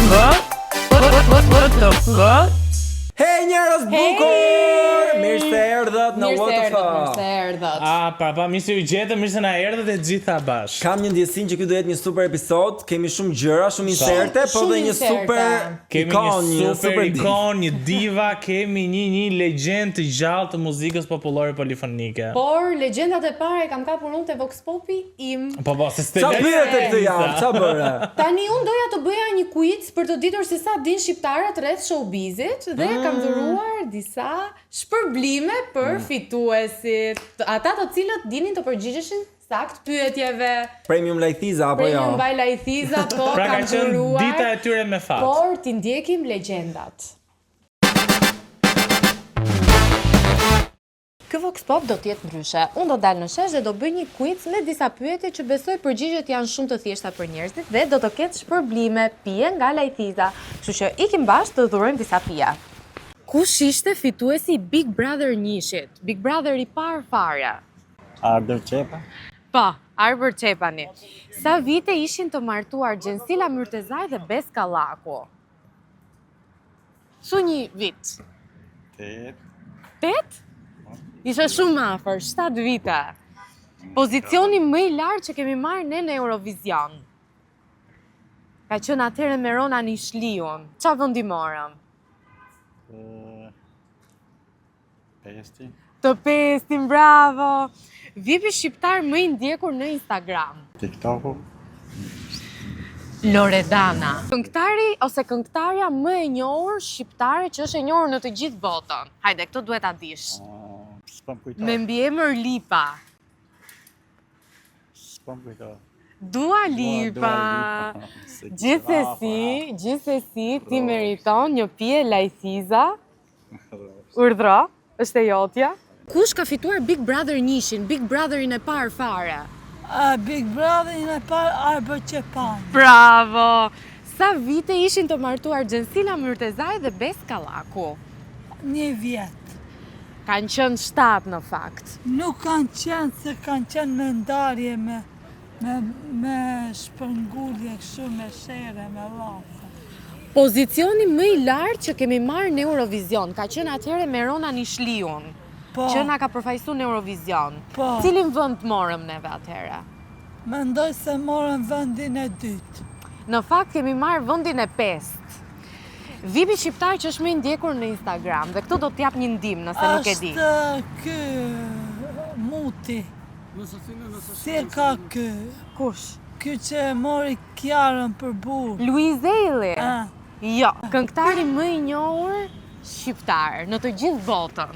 What the fuck? Hey njerëz bukur! Mirë se erdhët në What the fuck. Mirë se erdhët. Pa, mirë se u gjetëm, mirë se na erdhët e gjitha bashkë. Kam një ndjesinë që ky do jetë një super episod. Kemi shumë gjëra, shumë inserte, po dhe një super ikon, një diva, kemi një legjend të gjallë të muzikës popullore polifonike. Por legjendat e para kam kapur unë te Vox Popi im. Po, se Qa pyet e këtë javë, qa bëre? Tani unë doja të bëja një quiz për të ditur se sa din shqiptarët rreth showbizit dhe kam dhuruar disa shpërblime për fituesit. Ata të cilët dinin të përgjigjeshin sakt pyetjeve. Premium Lajthiza apo jo? Premium by Lajthiza, po pra kam ka qenë dhuruar. dita e tyre me fat. Por t'i ndjekim legjendat. Ky Vox Pop do t'jetë ndryshe. Unë do dalë në shesh dhe do bëj një quiz me disa pyetje që besoj përgjigjet janë shumë të thjeshta për njerëzit dhe do të ketë shpërblime, pije nga Lajthiza. Kështu që ikim bashkë të dhurojmë disa pija. Kush ishte fituesi Big Brother 1-shit? Big Brother i parë fare. Ardër Qepa? Po, Arbër Qepani. Sa vite ishin të martuar Gjensila Myrtezaj dhe Bes Kallaku? Su një vit. 8? Isha shumë afër, 7 vite. Pozicioni më i lartë që kemi marrë ne në Eurovision. Ka qenë atëherë me Rona Nishliun. Qa vendi morëm? Pesti? Të pestin, bravo! Vipi shqiptar më i ndjekur në Instagram? TikToku? Loredana. Këngëtari ose këngëtarja më e njohur shqiptare që është e njohur në të gjithë botën. Hajde, këtë duhet ta dish. S'pam kujto. Me mbiemër Lipa. S'pam kujto. Dua Lipa. Gjithsesi, ti meriton një pije Lajthiza. Urdhro, është e jotja. Kush ka fituar Big Brother 1-shin, Big Brotherin e parë fare? Big Brotherin e parë Arbër Qepani. Bravo! Sa vite ishin të martuar Gjensila Myrtezaj dhe Bes Kallaku? 1 vjet. Kanë qenë 7 në fakt. Nuk kanë qenë se kanë qenë në ndarje me shpërngulje kështu me shere, me lafe. Pozicioni më i lartë që kemi marrë në Eurovision ka qenë atëherë me Rona Nishliun, që na ka përfaqësuar në Eurovision. Po. Cilin vend morëm neve atëherë? Mendoj se morën vendin e dytë. Në fakt kemi marrë vendin e 5. Vipi shqiptar që është më i ndjekur në Instagram dhe këtu do t'jap një ndihmë nëse nuk e di. Është ky Muti. Si e ka ky? Kush? Ky që mori Kiarën për burr. Luizelli. Ah. Jo, këngëtari më i njohur shqiptar në të gjithë botën.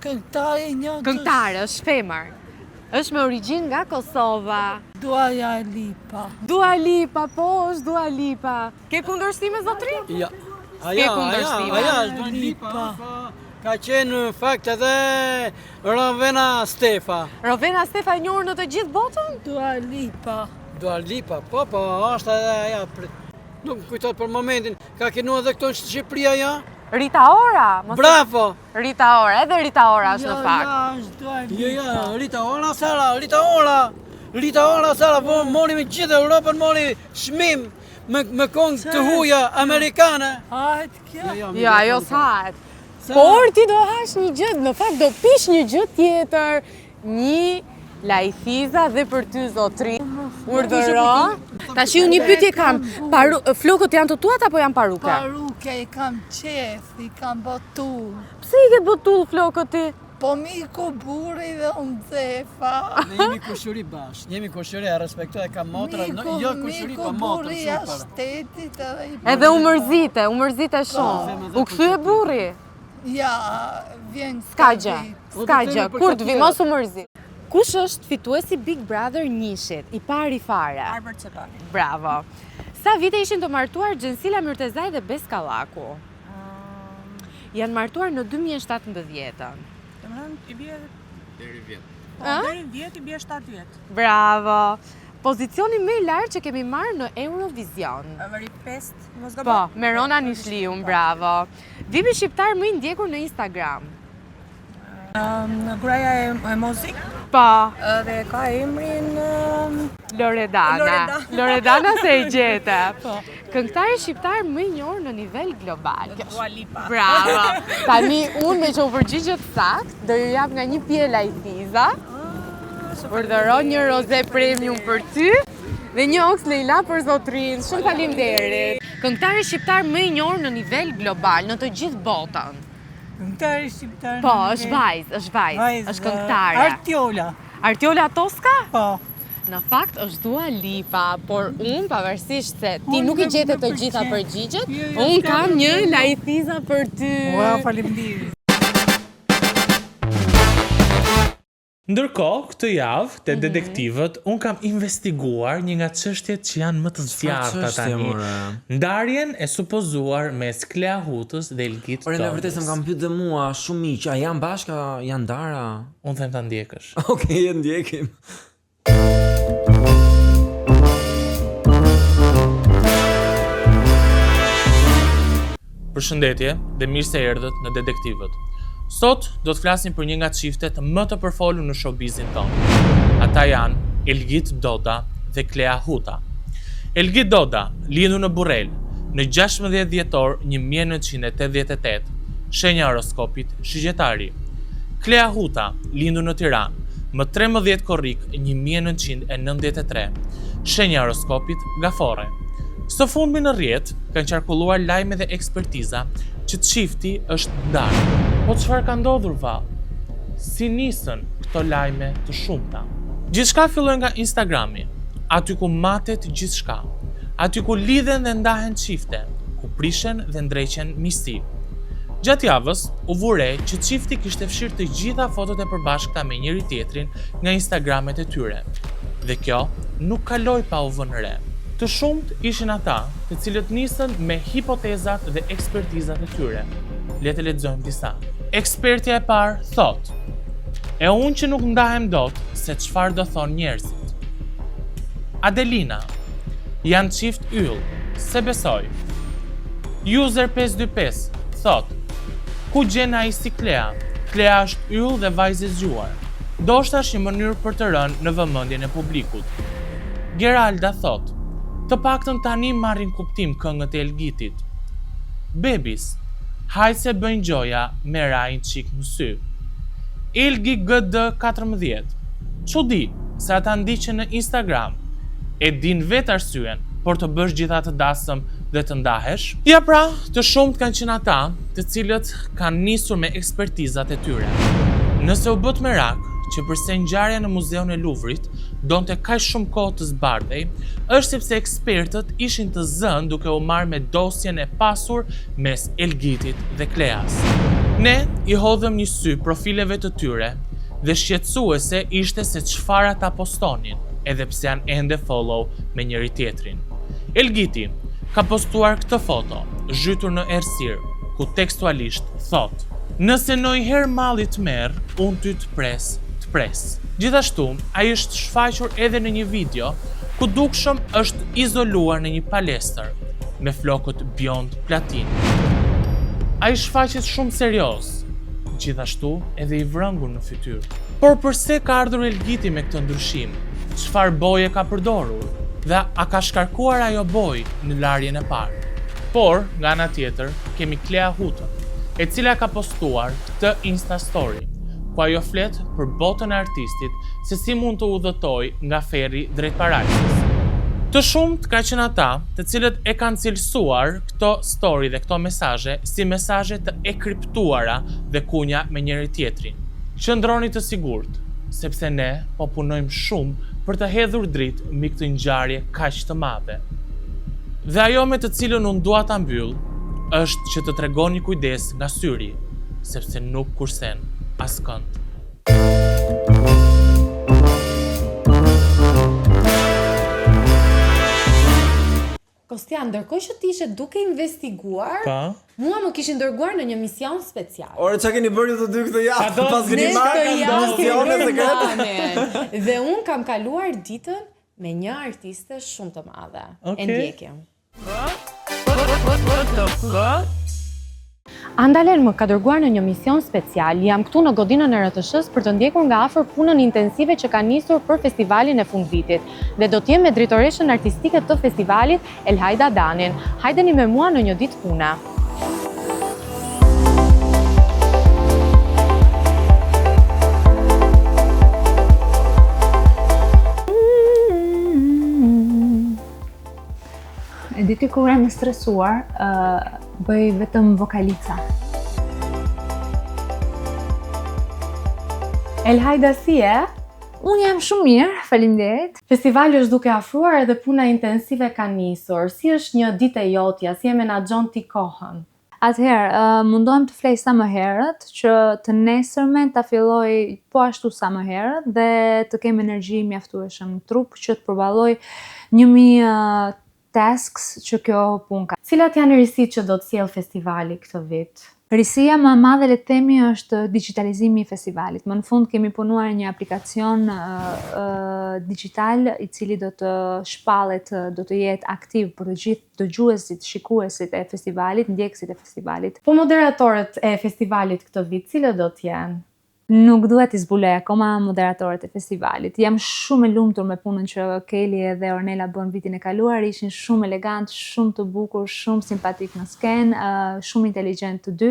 Këngëtari i njohur. Këngëtare, është femër. Është me origjinë nga Kosova. Duaja Lipa. Dua Lipa, po, është Dua Lipa. Ke kundërshtime zotri? Ja. Aja është Dua Lipa. Ka qenë në fakt edhe Rovena Stefa. Rovena Stefa e njohur në të gjithë botën? Dua Lipa. Dua Lipa, po, është edhe aja. Nuk më kujtot për momentin. Ka kenu edhe këto në Shqipëri aja? Rita Ora. Bravo! Rita Ora, edhe Rita Ora është në fakt. Jo, është Dua Lipa. Jo, Rita Ora, Sara, mori me gjithë Europën, mori shmim me këngë të huja amerikane. Hajt kjo. Jo, ajo s'hahet. Por ti do hash një gjë, në fakt do pish një gjë tjetër, një Lajthiza dhe për ty zotri. Urdhëro. Tash unë një pyetje kam. Flokët janë të tuat apo janë paruke? Paruke, i kam qef, i kam botull. Pse i ke botull flokët ti? Po miku burri dhe unë zefa. Ne jemi kushëri bashkë. Jemi kushëri, e respektoj, ka motra, jo kushëri, po motra, burri super. shtetit edhe i Edhe u mërzite shumë. U kthye burri. Ja, vjen Ska gjë, kur të vi, mos u mërzit. Kush është fituesi Big Brother 1-shit, i pari fare? Arbër Qepani. Bravo. Sa vite ishin të martuar Gjensila Myrtezaj dhe Bes Kallaku? Janë martuar në 2017. I bie Deri vjet. deri 10 i bie 7 vjet. Bravo. Pozicioni më i lartë që kemi marrë në Eurovision. Veri 5, mos gaboj. Po, me Rona Nishliun, bravo. Vipi shqiptar më i ndjekur në Instagram? Gruaja e Mozik. Po, Dhe ka emrin Loredana se e gjete. Këngëtari shqiptar më i njohur në nivel global. Dua Lipa. Bravo. Tani unë me që u përgjigjet sakt, do ju jap nga një pije Lajthiza. Urdhëro një roze premium për ty dhe një oks Leila për zotrin. Shumë faleminderit. Këngëtari shqiptar më i njohur në nivel global në të gjithë botën. Këngëtari shqiptar. Po, është vajzë, është këngëtare. Artiola. Artiola Toska? Po. Në fakt është Dua Lipa, por unë pavarësisht se ti nuk i gjetë të gjitha përgjigjet, unë kam një Lajthiza për ty. Ua, faleminderit. Ndërkohë, këtë javë te detektivët, unë kam investiguar një nga çështjet që janë më të zjarrta tani. Ndarjen e supozuar mes Klea Hutës dhe Elgit Ore, në Todës. vërtetë më kam pyet dhe mua shumë miq, a janë bashka, janë ndara? Unë them ta ndjekësh. Okej, e ndjekim. Përshëndetje dhe mirë se erdhët në detektivët. Sot do të flasim për një nga çiftet më të përfolur në showbizin tonë. Ata janë Elgit Doda dhe Klea Huta. Elgit Doda, lindur në Burrel në 16 dhjetor 1988, shenja horoskopit shigjetari. Klea Huta, lindur në Tiranë më 13 korrik 1993, shenja horoskopit gafore. Së fundmi në rrjet kanë qarkulluar lajme dhe ekspertiza që çifti është ndarë. Po çfarë ka ndodhur vallë? Si nisën këto lajme të shumta? Gjithçka filloi nga Instagrami, aty ku matet gjithçka, aty ku lidhen dhe ndahen çifte, ku prishen dhe ndreqen miqësi. Gjatë javës u vure që çifti kishte fshirë të gjitha fotot e përbashkëta me njëri tjetrin nga Instagramet e tyre. Dhe kjo nuk kaloi pa u vënë re. Të shumt ishin ata të cilët nisën me hipotezat dhe ekspertizat e tyre. Le të lexojmë disa. Ekspertja e parë thot: "E unë që nuk ndahem dot, se çfarë do thonë njerëzit." Adelina: "Janë çift yll, se besoj." User 525 thot: "Ku gjen ai si Klea? Klea është yll dhe vajzë e zgjuar. Ndoshta është një mënyrë për të rënë në vëmendjen e publikut." Geralda thot: "Të paktën tani marrin kuptim këngët e Elgitit." Bebis: "Hajde se bëjnë gjoja me rajnë qik në sy." Elgi GD 14: "Çudi se ata ndiqen në Instagram. E din vetë arsyen, por të bësh gjitha të dasëm dhe të ndahesh?" Ja pra, të shumt kanë qenë ata të cilët kanë nisur me ekspertizat e tyre. Nëse u bët merak që përse ngjarja në Muzeun e Luvrit donte kaq shumë kohë të zbardhej, është sepse ekspertët ishin të zënë duke u marrë me dosjen e pasur mes Elgitit dhe Kleas. Ne i hodhëm një sy profileve të tyre dhe shqetësuese ishte se çfarë ata postonin, edhe pse janë ende follow me njëri tjetrin. Elgiti ka postuar këtë foto, zhytur në errësirë, ku tekstualisht thot: "Nëse ndonjëherë malli të merr, unë ty të pres. Gjithashtu, ai është shfaqur edhe në një video ku dukshëm është izoluar në një palestër me flokët Beyond Platin. Ai shfaqet shumë serioz, gjithashtu edhe i vrëngur në fytyrë. Por përse ka ardhur Elgiti me këtë ndryshim? Çfarë boje ka përdorur? Dhe a ka shkarkuar ajo bojë në larjen e parë? Por, nga ana tjetër, kemi Klea Hutën, e cila ka postuar këtë Insta Story, ku ajo flet për botën e artistit se si mund të udhëtoj nga ferri drejt parajsës. Të shumt ka qenë ata të cilët e kanë cilësuar këto story dhe këto mesazhe si mesazhe të enkriptuara dhe kunja me njëri tjetrin. Qëndroni të sigurt, sepse ne po punojmë shumë për të hedhur dritë mbi këtë ngjarje kaq të madhe. Dhe ajo me të cilën unë dua ta mbyll është që të tregoni kujdes nga syri, sepse nuk kursen askënd. Kostian, ndërkohë që ti ishe duke investiguar, mua më kishin dërguar në një mision special. Ore, çka keni bërë ju të dy këtë javë? Pas keni Ne marrë këtë javë misione kemi sekrete? bërë dhe unë kam kaluar ditën me një artiste shumë të madhe. E ndjekim. Andalen më ka dërguar në një mision special. Jam këtu në godinën e RTS-s për të ndjekur nga afër punën intensive që ka nisur për festivalin e fundvitit. Dhe do t'jem me drejtoreshën artistike të festivalit, Elhajda Danin. Hajdeni me mua në një ditë puna. E diti kur jam e stresuar, bëj vetëm vokalica. Elhajda, si e? Unë jam shumë mirë, faleminderit. Festivali është duke afruar edhe puna intensive ka nisur. Si është një ditë e jotja, si e menaxhon ti kohën? Atëherë, mundohem të flej sa më herët, që të nesërmen ta filloj po ashtu sa më herët dhe të kem energji mjaftueshëm në trup që të përballoj 1000 tasks që kjo punë ka. Cilat janë risitë që do të sjellë festivali këtë vit? Risia më e madhe le të themi është digitalizimi i festivalit. Më në fund kemi punuar një aplikacion digital i cili do të shpallet, do të jetë aktiv për të gjithë dëgjuesit, shikuesit e festivalit, ndjekësit e festivalit. Po moderatorët e festivalit këtë vit, cilët do të jenë? Nuk duhet t'i zbuloj akoma moderatorët e festivalit. Jam shumë e lumtur me punën që Kelly dhe Ornella bën vitin e kaluar, ishin shumë elegant, shumë të bukur, shumë simpatik në sken, shumë inteligjent të dy.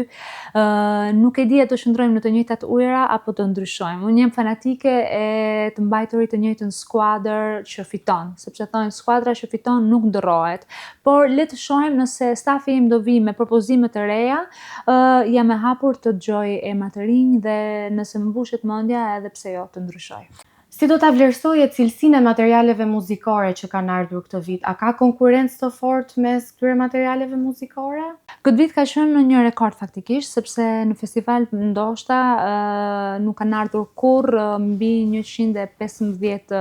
Nuk e di a të shndrojmë në të njëjtat ujëra apo të ndryshojmë. Unë jam fanatike e të mbajturit të njëjtën skuadër që fiton, sepse thonë skuadra që fiton nuk ndërrohet. Por le të shohim nëse stafi im do vi me propozime të reja, jam e hapur të dëgjoj emra të rinj dhe nëse më mbushet mendja edhe pse jo të ndryshoj. Si do ta vlerësoje cilësinë e materialeve muzikore që kanë ardhur këtë vit? A ka konkurrencë të fortë mes këtyre materialeve muzikore? Këtë vit ka qenë një rekord faktikisht, sepse në festival ndoshta nuk kanë ardhur kurrë mbi 115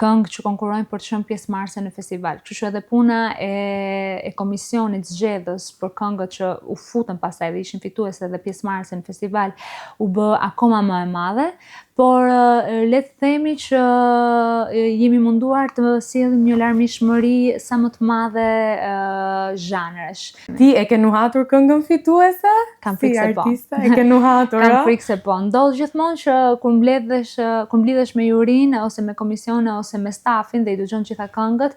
këngë që konkurrojnë për të qenë pjesëmarrëse në festival. Kështu që edhe puna e komisionit zgjedhës për këngët që u futën pastaj dhe ishin fituese dhe pjesëmarrëse në festival u bë akoma më e madhe, por le të themi që jemi munduar të sillim një larmishmëri sa më të madhe zhanresh. Ti e ke nuhatur këngën fituese? Kam frikë se po. Si artiste e ke nuhatur, Kam frikë se po. Ndodh gjithmonë që kur mbledhesh me jurinë ose me komisione ose me stafin dhe i dëgjon gjitha këngët,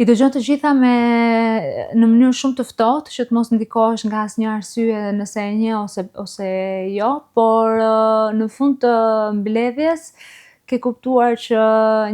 i dëgjon të gjitha në mënyrë shumë të ftohtë që të mos ndikohesh nga asnjë arsye nëse e një ose jo, por në fund të mbledhjes ke kuptuar që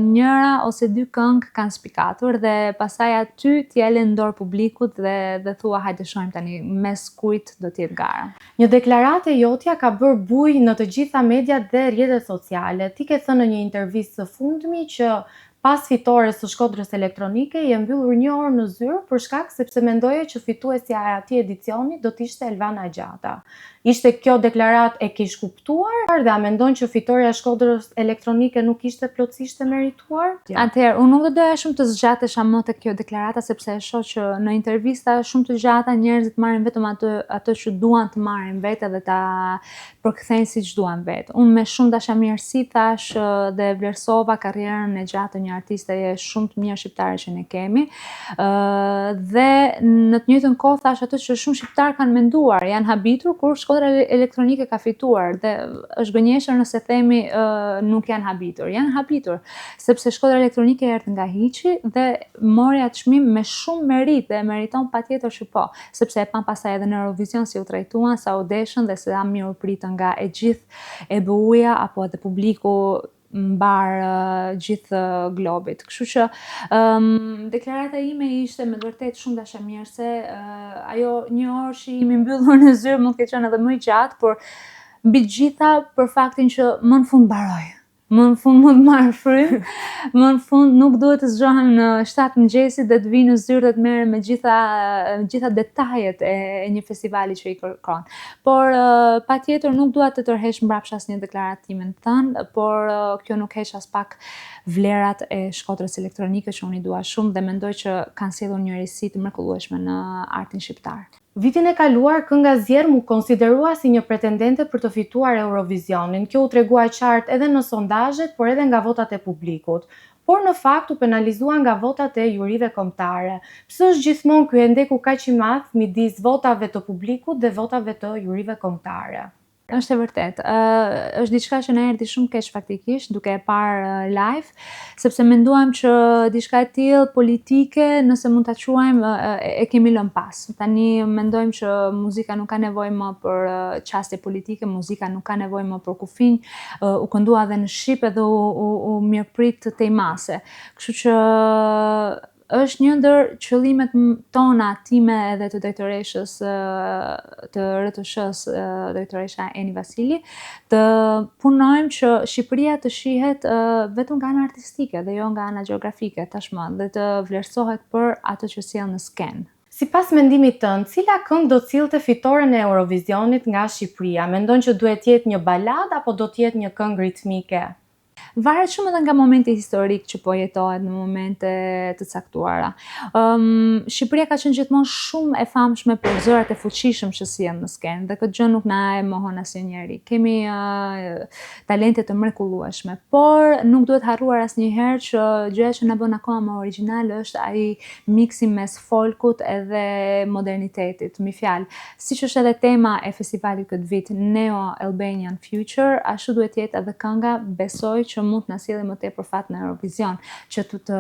njëra ose dy këngë kanë spikatur dhe pastaj aty t'ia lën dorë publikut dhe thua hajde shohim tani mes kujt do të jetë gara. Një deklaratë e jotja ka bërë bujë në të gjitha mediat dhe rrjetet sociale. Ti ke thënë në një intervistë së fundmi që pas fitores së Shkodrës Elektronike je mbyllur 1 orë në zyrë për shkak sepse mendoje që fituesja e atij edicioni do të ishte Elvana Gjata. Ishte kjo deklaratë e kish kuptuar dhe a mendon që fitoria e Shkodrës Elektronike nuk ishte plotësisht e merituar? Atëherë, unë nuk do doja shumë të zgjatesha më te kjo deklarata sepse e shoh që në intervista shumë të gjata njerëzit marrin vetëm ato që duan të marrin vetë dhe ta përkthejnë siç duan vetë. Unë me shumë dashamirësi thash dhe vlerësova karrierën e gjatë të një artiste shumë të mirë shqiptare që ne kemi. Dhe në të njëjtën kohë thash ato që shumë shqiptar kanë menduar, janë habitur kur Shkodra Elektronike ka fituar dhe është gënjeshër nëse themi nuk janë habitur. Janë habitur, sepse Shkodra Elektronike erdhi nga hiçi dhe mori atë çmim me shumë merit dhe meriton patjetër që po, sepse e pan pastaj edhe në Eurovision si u trajtuan, sa u deshën dhe sa mirë u pritën nga e gjithë EBU-ja apo edhe publiku mbar gjithë globit. Kështu që deklarata ime ishte me vërtet shumë dashamirëse. Ajo 1 orë që jemi mbyllur në zyrë mund të ketë qenë edhe më gjatë, por mbi të gjitha për faktin që më në fund mbaroj. Më në fund mund të marr frymë, më në fund nuk duhet të zgjohem në 7 mëngjesit dhe të vi në zyrë dhe të merrem me gjitha detajet e një festivali që i kërkon. Por patjetër nuk dua të tërheq mbrapsht asnjë deklaratë time të thënë, por kjo nuk heq as pak vlerat e Shkodrës Elektronike që unë i dua shumë dhe mendoj që kanë sjellur një risi të mrekullueshme në artin shqiptar. Vitin e kaluar, kënga Zjerm u konsiderua si një pretendente për të fituar Eurovisionin. Kjo u tregua qartë edhe në sondazhet, por edhe nga votat e publikut. por në fakt u penalizua nga votat e jurive kombëtare. Pse është gjithmonë ky endeku kaq i madh midis votave të publikut dhe votave të jurive kombëtare? Është e vërtet. Është diçka që na erdhi shumë keq faktikisht duke e parë live, sepse menduam që diçka e tillë politike, nëse mund ta quajmë, e kemi lënë pas. Tani mendojmë që muzika nuk ka nevojë më për çaste politike, muzika nuk ka nevojë më për kufinj, u këndua edhe në shqip edhe u mirëprit tej mase. Kështu që është një ndër qëllimet tona time edhe të drejtoreshës të RTS-s, drejtoresha Eni Vasili, të punojmë që Shqipëria të shihet vetëm nga ana artistike dhe jo nga ana gjeografike tashmë, dhe të vlerësohet për atë që sjell në skenë. Sipas mendimit tënd, cila këngë do të sillte fitoren e Eurovisionit nga Shqipëria? Mendon që duhet jetë një balad apo do të jetë një këngë ritmike? Varet shumë edhe nga momenti historik që po jetohet në momente të caktuara. Shqipëria ka qenë gjithmonë shumë e famshme për zërat e fuqishëm që sjell në skenë dhe këtë gjë nuk na e mohon asnjëri. Kemi talente të mrekullueshme, por nuk duhet harruar asnjëherë që gjëja që na bën akoma më origjinal është ai miksi mes folkut edhe modernitetit. Mi fjalë, siç është edhe tema e festivalit këtë vit, Neo Albanian Future, ashtu duhet jetë edhe kënga Besoj që mund të na sjellë më tepër fat në Eurovision, që të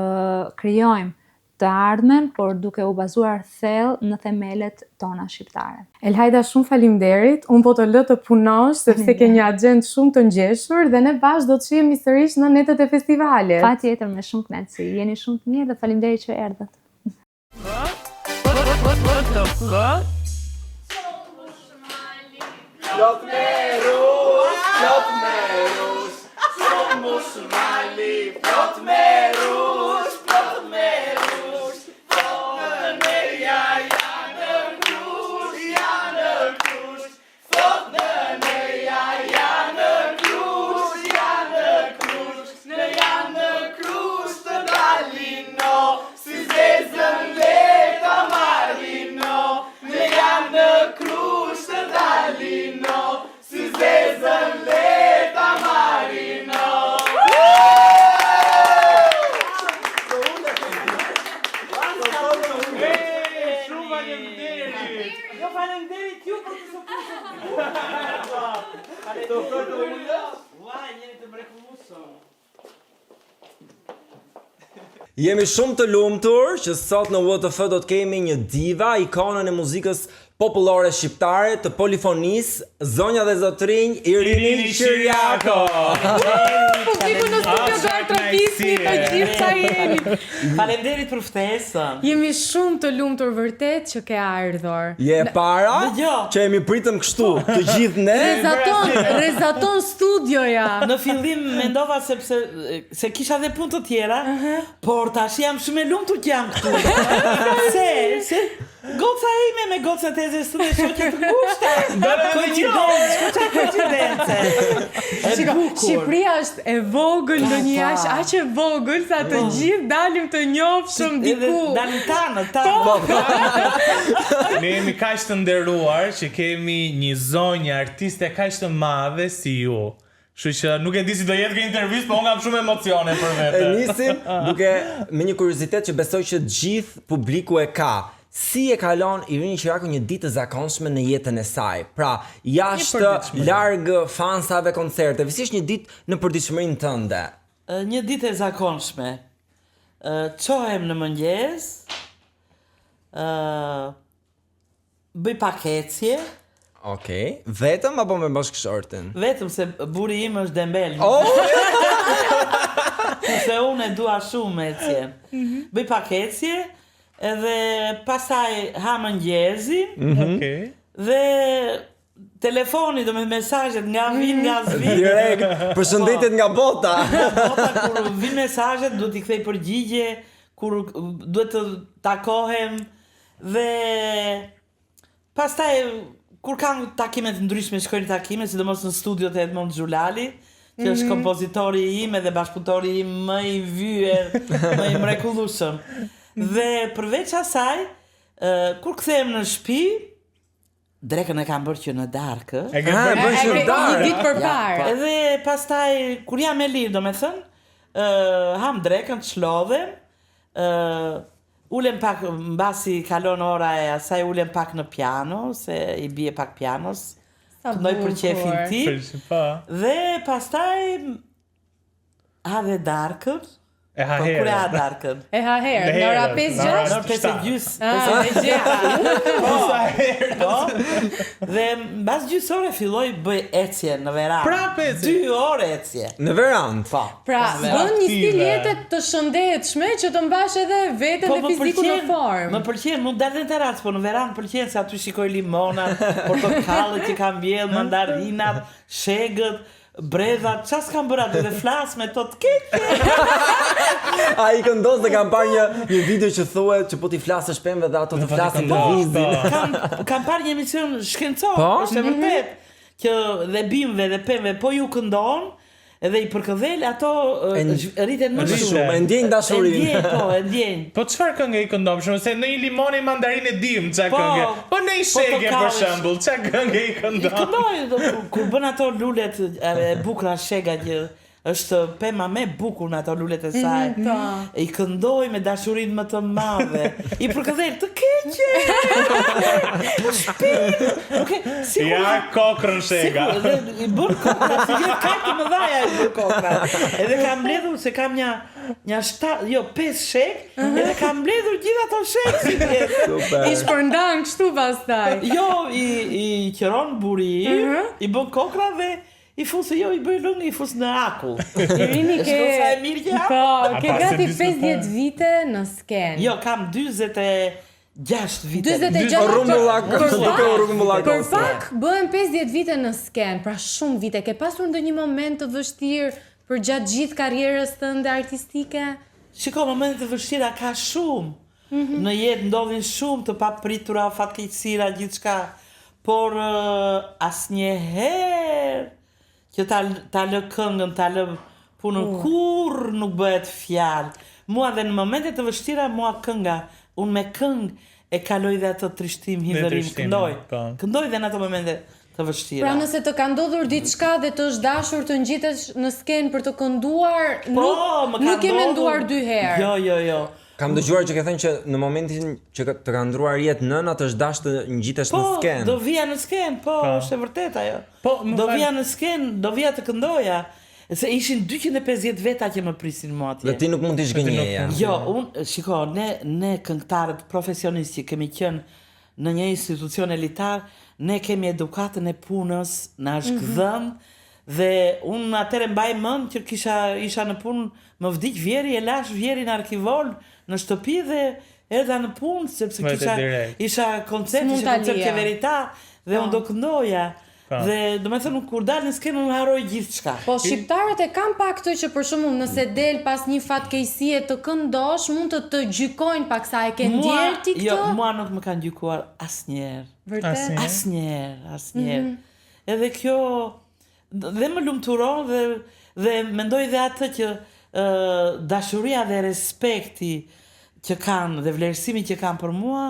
krijojmë të ardhmen, por duke u bazuar thellë në themelet tona shqiptare. Elhajda, shumë faleminderit. Unë po të lë të punosh sepse ke një agjendë shumë të ngjeshur dhe ne bashkë do të shihemi sërish në netët e festivalit. Patjetër, me shumë kënaqësi. Jeni shumë të mirë dhe faleminderit që erdhët. Jemi shumë të lumtur që sot në WTF do të kemi një diva, ikonën e muzikës popullore shqiptare, të polifonisë, zonja dhe zotrinj Irini Qiriako. Publiku në studio do artropisni të gjithë sa jeni. Faleminderit për ftesën. Jemi shumë të lumtur vërtet që ke ardhur. Je para që jemi pritëm kështu, të gjithë ne. Rezaton studioja. Në fillim mendova se kisha dhe punë të tjera, por tash jam shumë e lumtur që jam këtu. Se goca ime me gocat e zestën e shoqe të ngushta. Koincidencë. Shqipëria është e vogël ndonjëherë, aq e vogël sa të gjithë dalim të njohshëm diku. Dalim tanë. Ne jemi kaq të nderuar që kemi një zonjë artiste kaq të madhe si ju. Kështu që nuk e di si do jetë kjo intervistë, po unë kam shumë emocione për vete. E nisim duke me një kuriozitet që besoj që gjithë publiku e ka. Si e kalon Irini Qiriako një ditë të zakonshme në jetën e saj? Pra, jashtë larg fansave, koncerteve, si është një ditë në përditshmërinë tënde? Një ditë e zakonshme. Çohem në mëngjes, bëj pak ecje. Okej, vetëm apo me bashkëshorten? Vetëm se buri im është dembel. Se unë e dua shumë ecje. Bëj pak ecje, edhe pastaj ha mëngjezin, dhe telefoni do me mesazhet nga vin nga zvin. Direkt, përshëndetjet nga bota. Bota kur vin mesazhet duhet i kthej përgjigje, kur duhet të takohem, dhe pastaj kur kam takime të ndryshme, shkojnë takime, sidomos në studio të Edmond Xhulali, që është kompozitori im edhe bashkëpunëtori im më i vyer, më i mrekullueshëm. Dhe përveç asaj, kur kthehem në shtëpi, drekën e kam bërë që në darkë. Një ditë përpara. Edhe pastaj kur jam e lirë, domethënë, ham drekën, të shlodhem, ulem pak, mbasi kalon ora e asaj, ulem pak në piano, se i bie pak pianos, këndoj për qefin tim, dhe pastaj ha dhe darkën, E ha kur e herë. ha darkën. E ha herë, në ora 5-6. Në 5:30. Po. Dhe mbas gjysore filloj bëj ecje në verandë. Prapë ecje? 2 orë ecje. Në verandë. Po. Pra, bën një stil jete të shëndetshme që të mbash edhe veten dhe fizikun në formë. Më pëlqen, mund dalë në teracë, po në verandë pëlqen se aty shikoj limonat, portokallet që kam mbjell, mandarinat, shegët, bredhat, qa s'kam bërë aty dhe flas me to të keqe. A i këndos dhe kam parë një video që thuhet që po t'i flasësh pemëve dhe ato të flasin të vizin. Kam parë një emision shkencor, Po? është e vërtet, që dhe bimve dhe pemëve po ju këndon, edhe i përkëdhel ato rriten më shumë. E ndjenjë dashurinë. E ndjenjë, po, e ndjenjë. Po çfarë këngë i këndon? Shumë se në një limon e mandarinë dim çfarë Po, këngë. Po në një shege për portokalli. shembull, çfarë këngë i I këndon? këndoj, kur bën ato lulet e bukura shega që është pema me bukur në ato lulet e saj. I këndoj me dashurinë më të madhe. I përkëdhel të keqe. Po shpinë. Okay, Ja kokrën shega. I bën kokra, si jo kajtë më dhaja i bën kokra. Edhe kam mbledhur se kam një 5 shek, edhe kam mbledhur gjithë ato shek si pjesë. Super. I shpërndan kështu pastaj. Jo, i qëron buri, i bën kokra dhe i fusë, jo, i bëj lëngë, i fusë në akull. Irini Shko sa e mirë që Po, ke pas gati se 50 vite në skenë. Jo, kam 26 vite. 26 Rrumullak, duke u rrumullak. Për pak bëhen 50 vite në skenë, pra shumë vite. Ke pasur ndonjë moment të vështirë për gjatë gjithë karrierës tënde artistike? Shiko, momentet të vështira ka shumë. Në jetë ndodhin shumë të papritura, fatkeqësira, gjithçka. Por asnjëherë që ta lë këngën, ta lë punën, kur nuk bëhet fjalë. Mua dhe në momentet të vështira, mua kënga, unë me këngë e kaloj dhe atë trishtim, hidhërim, këndoj. Këndoj dhe në ato momente të vështira. Pra nëse të ka ndodhur diçka dhe të është dashur të ngjitesh në skenë për të kënduar, nuk e menduar 2 herë. Jo. Kam dëgjuar që ke thënë që në momentin që të ka ndruar jetë nëna të është dashur të ngjitesh në skenë. Do vija në skenë, është e vërtet ajo. Do vija në skenë, do vija të këndoja. Se ishin 250 veta që më prisin mua atje. Dhe ti nuk mund t'i zhgënjeja. Jo, shiko, ne këngëtarët profesionistë që kemi qenë në një institucion elitar, ne kemi edukatën e punës, na është dhënë, dhe unë atëre mbaj mend që isha në punë, më vdiq vjeri, e lash vjerin arkivol në shtëpi dhe erdha në punë, sepse isha koncert qeverita dhe unë do këndoja. Dhe do me thënë, kur dalë në skenë, unë haroj gjithë qka. Po, shqiptarët e kam pak të që për shumë nëse del pas një fatkeqësie të këndosh, mund të gjykojnë pak sa e ke ndjerë ti këto? Jo, mua nuk më kanë gjykuar asnjëherë. Vërtet? Asnjëherë. Edhe kjo, dhe më lumturon dhe mendoj dhe atë që dashuria dhe respekti që kanë dhe vlerësimi që kanë për mua,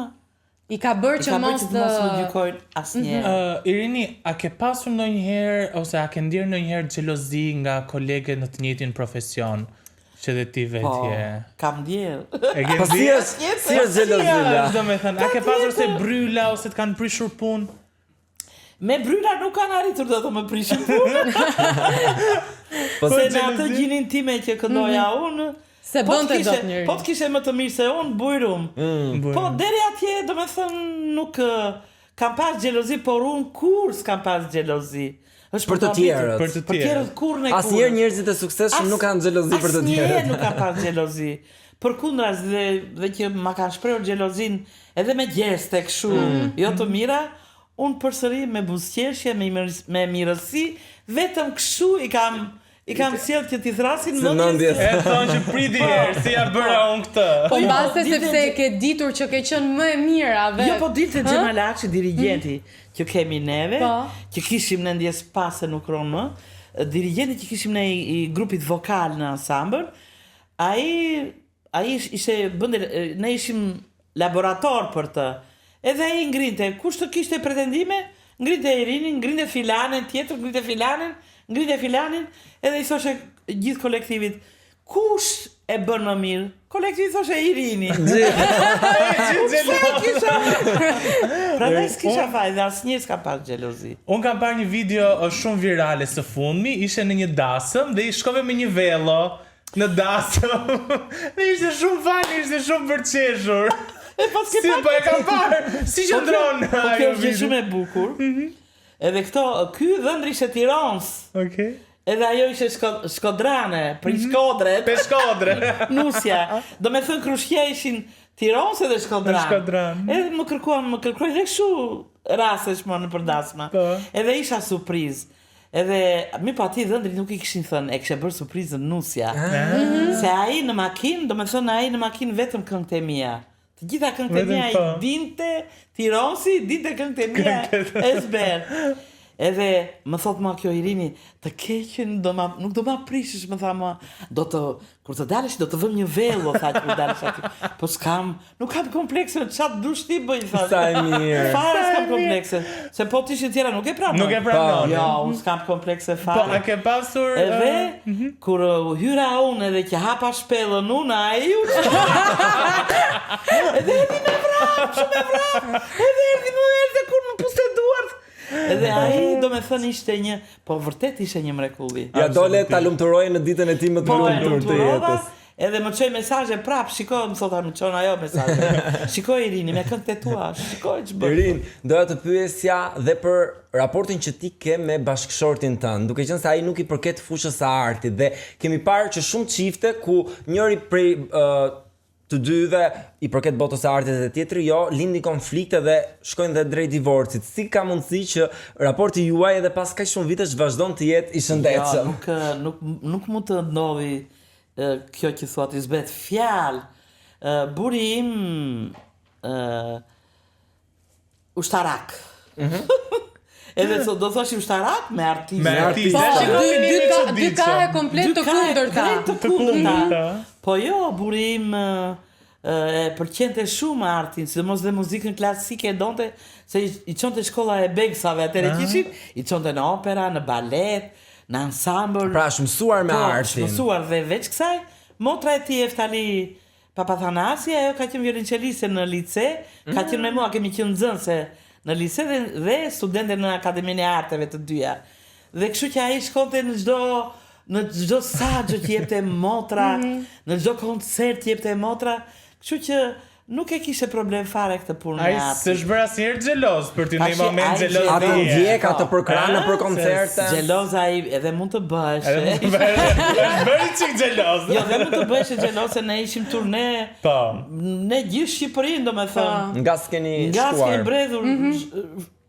I ka bërë që mos më gjykojnë asnjëherë. Irini, a ke pasur ndonjëherë ose a ke ndjerë ndonjëherë xhelozi nga kolege në të njëjtin profesion që dhe ti vetje? Kam ndjerë. E ke Po si është xhelozia? Do me thënë, a ke pasur se bryla ose të kanë prishur punë? Me bryla nuk kanë arritur do të më prishin punë. Se në atë gjinin time që këndoja unë, se bënte dot njëri. Po të kishe më të mirë se unë, bujrum. Po deri atje, do me thënë, nuk kam pas xhelozi, por unë kur s'kam pas xhelozi. Është për të tjerët. Për të tjerët. Kur ne kur. Asnjëherë njerëzit e suksesshëm nuk kanë xhelozi për të tjerët. Asnjëherë nuk kam pas xhelozi. Përkundras dhe që ma kanë shprehur xhelozin edhe me gjeste kështu, jo të mira, unë përsëri me buzëqeshje, me mirësi, vetëm kështu I kam sjellë që t'i thrasin mendjes. E thonë që priti herë, si ja bëra unë këtë. Po mbase sepse ke ditur që ke qenë më e mira dhe. Jo, po dilte Xhemalaçi, dirigjenti që kemi neve, që kishim në ndjes pas se nuk ron më, dirigjenti që kishim ne I grupit vokal në ansambël, ai ishte ne ishim laborator për të. Edhe ai ngrinte, kush të kishte pretendime, ngrinte Irinin, ngrinte filanen tjetër, ngrinte filanin, edhe I thoshe gjithë kolektivit, kush e bën më mirë? Kolektivi thoshe Irini. Prandaj s'kisha faj dhe asnjë s'ka pas xhelozi. Unë kam parë një video shumë virale së fundmi, ishe në një dasëm dhe i shkove me një velo në dasëm. Dhe ishte shumë fani, ishte shumë përqeshur. Si po e kam parë, si qëndron Po kjo është gjë shumë e bukur. Edhe ky dhëndri ishte Tiranës. Okej. Edhe ajo ishte Shkodrane, për Shkodre. Pe Shkodre. Nusja. Do me thënë Krushqia ishin Tiranës edhe Shkodran. Edhe më kërkuan dhe kështu raste që më në përdasma. Edhe isha surprizë. Edhe mi pa ti dhëndri nuk i kishin thënë, e kishe bërë surprizën Nusja. Se ai në makinë, do me thënë ai në makinë vetëm këngët e mia. Të gjitha këngët e mia i dinte Tiranësi, dinte këngët e mia ezber. Edhe më thot ma kjo Irini, të keqen nuk do ma prishësh, më tha ma, kur të dalesh do të vëm një velo, tha që kur dalesh aty. Po nuk kam komplekse, qatë dush ti bëj, tha. Sa e mirë. Fare s'kam komplekse, se po t'ishin tjera nuk e pranon. Nuk e pranon. Ja, unë s'kam komplekse fare. Po, a ke pasur... Edhe, kur hyra unë edhe që hapa shpellën unë, a e ju edhe erdi me vrap, shumë me vrap, edhe erdi më erdhe kur më puste duart. Edhe ai do me thënë ishte një, po vërtet ishte një mrekulli. Ja dole ta lumturoj në ditën e ti më të lumtur të jetës. Edhe më çoj mesazhe prap, shiko, më thotë më çon ajo mesazhe. Shikoj Irini me këngët e tua, shikoj ç'bën. Irin, doja të pyesja dhe për raportin që ti ke me bashkëshortin tënd, duke qenë se ai nuk i përket fushës së artit dhe kemi parë që shumë çifte ku njëri prej të dyve i përket botës së artit dhe tjetri jo, lindi konflikte dhe shkojnë dhe drejt divorcit. Si ka mundësi që raporti juaj edhe pas kaq shumë vitesh vazhdon të jetë i shëndetshëm? Ja, nuk mund të ndodhi kjo që thuat i zbet fjalë. Buri im ushtarak. Edhe do thosh ushtarak me artist. Me artist. Dy ka e komplet të kundërta. Po jo, buri im e përqente shumë artin, sidomos dhe muzikën klasike donte, se i çonte shkolla e Begsave, atëre kishin, i çonte në opera, në balet, në ensemble. Pra shmësuar me artin. Shmësuar dhe veç kësaj, motra e ti Eftali Papathanasi, ajo ka qenë violonceliste në lice, ka qenë me mua, kemi qenë nxënëse në lice dhe studente në Akademinë e Arteve të dyja. Dhe kështu që ai shkonte në çdo saxho që jepte motra, në çdo koncert jepte motra, kështu që nuk e kishe problem fare këtë punë me Ai artin. s'është bërë asnjëherë xheloz për ty në një moment xheloz. Atë ndjek, atë përkranë për koncerte. Xheloz ai edhe mund të bëhesh. Është bërë çik xheloz. Jo, dhe mund të bëhesh xheloz se ne ishim turne. Po. Ne gjithë Shqipërinë, domethënë. Nga s'keni Nga s'keni shkuar. bredhur.